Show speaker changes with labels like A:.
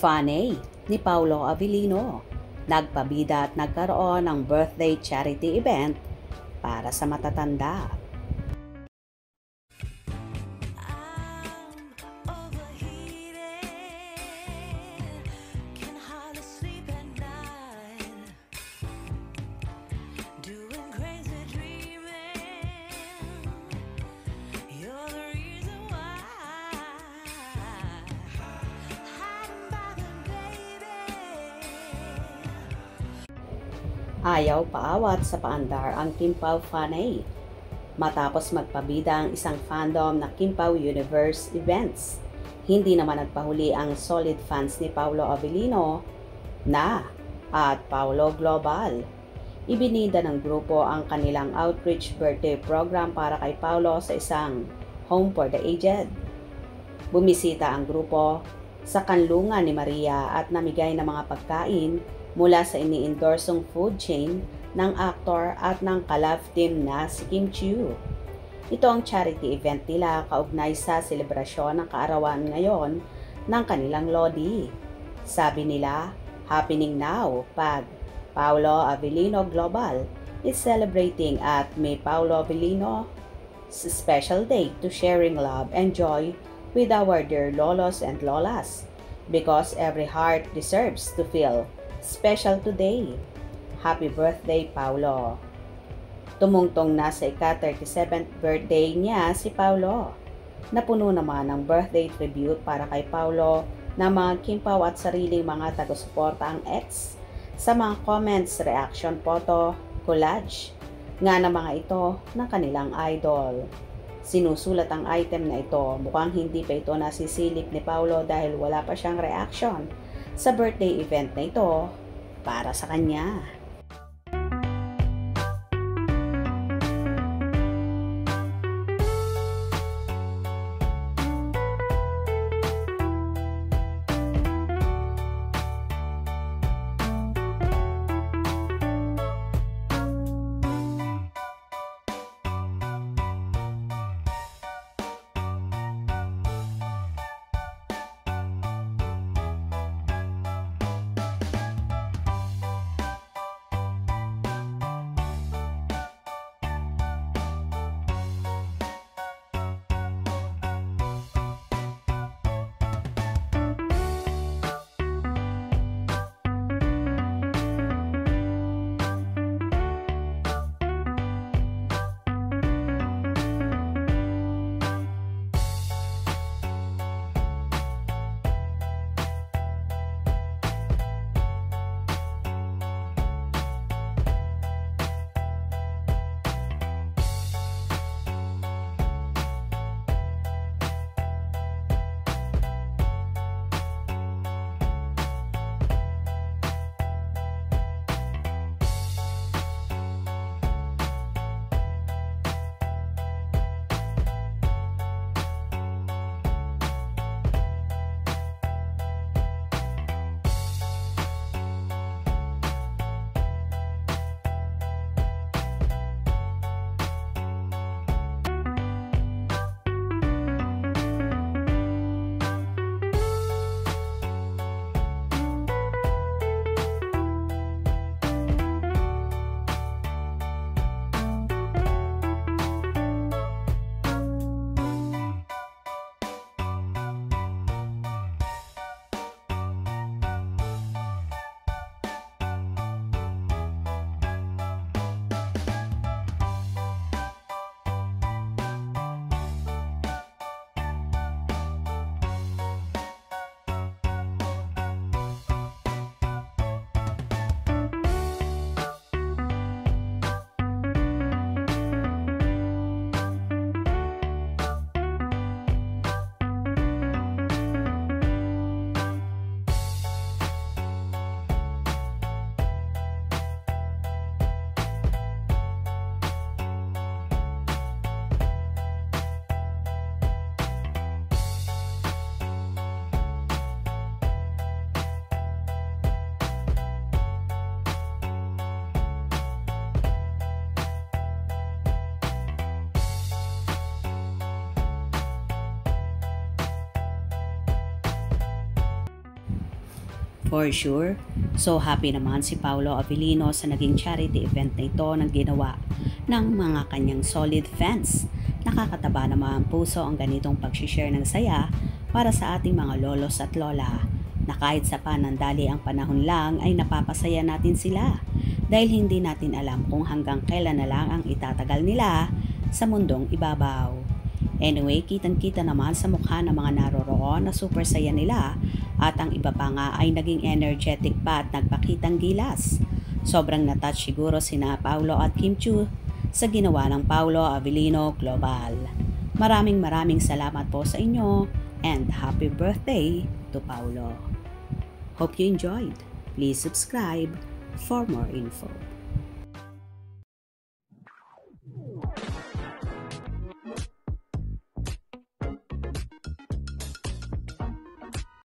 A: Fanny ni Paolo Avellino, nagpabida at nagkaroon ng birthday charity event para sa matatanda. Ayaw paawat sa paandar ang Kim Pao Fanny matapos magpabida ang isang fandom na Kim Pao Universe Events. Hindi naman nagpahuli ang solid fans ni Paolo Avellino na at Paolo Global. Ibinida ng grupo ang kanilang outreach birthday program para kay Paolo sa isang home for the aged. Bumisita ang grupo sa kanlungan ni Maria at namigay ng mga pagkain mula sa ini-endorsong food chain ng aktor at ng kalab team na si Kim Chiu. Ito ang charity event nila kaugnay sa selebrasyon ng kaarawan ngayon ng kanilang lodi. Sabi nila, happening now pag Paolo Avellino Global is celebrating at May Paolo Avellino special day to sharing love and joy with our dear lolos and lolas because every heart deserves to feel special today. Happy birthday, Paolo. Tumungtong na sa ika-37th birthday niya si Paolo. Napuno naman ng birthday tribute para kay Paolo ng mga Kim Pao at sariling mga taga-suporta ang ex sa mga comments, reaction photo, collage nga ng mga ito ng kanilang idol. Sinusulat ang item na ito, mukhang hindi pa ito nasisilip ni Paolo dahil wala pa siyang reaction sa birthday event na ito para sa kanya. For sure. So happy naman si Paolo Avellino sa naging charity event na ito ng ginawa ng mga kanyang solid fans. Nakakataba naman ang puso ang ganitong pag-share ng saya para sa ating mga lolos at lola na kahit sa panandali ang panahon lang ay napapasaya natin sila dahil hindi natin alam kung hanggang kailan na lang ang itatagal nila sa mundong ibabaw. Anyway, kitang-kita naman sa mukha ng mga naroroon na super saya nila at ang iba pa nga ay naging energetic pa at nagpakitang gilas. Sobrang natouch siguro sina Paolo at Kim Chiu sa ginawa ng Paolo Avellino Global. Maraming salamat po sa inyo and happy birthday to Paolo. Hope you enjoyed. Please subscribe for more info.